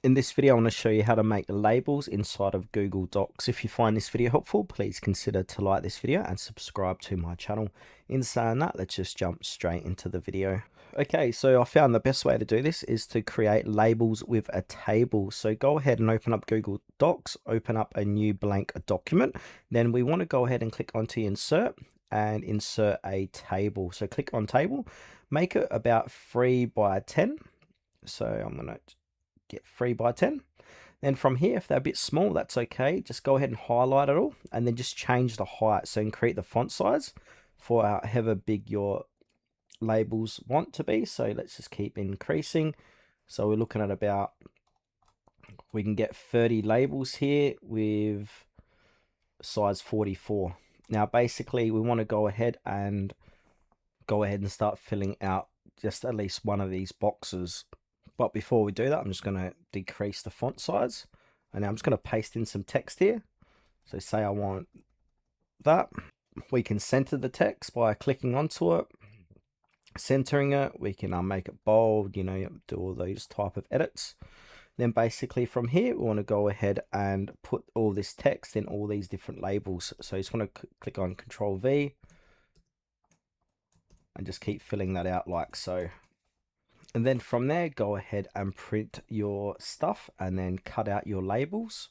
In this video, I want to show you how to make labels inside of Google Docs. If you find this video helpful, please consider to like this video and subscribe to my channel. In saying that, let's just jump straight into the video. Okay, so I found the best way to do this is to create labels with a table. So go ahead and open up Google Docs, open up a new blank document. Then we want to go ahead and click onto insert and insert a table. So click on table, make it about 3 by 10. So I'm going to get 3 by 10. Then from here, if they're a bit small, that's okay. Just go ahead and highlight it all and then just change the height. So increase the font size for however big your labels want to be. So let's just keep increasing. So we're looking at about, we can get 30 labels here with size 44. Now basically we want to go ahead and start filling out just at least one of these boxes. But before we do that, I'm just going to decrease the font size. And now I'm just going to paste in some text here. So say I want that. We can center the text by clicking onto it, centering it. We can make it bold, do all those type of edits. Then basically from here, we want to go ahead and put all this text in all these different labels. So you just want to click on Control V and just keep filling that out like so. And then from there, go ahead and print your stuff and then cut out your labels.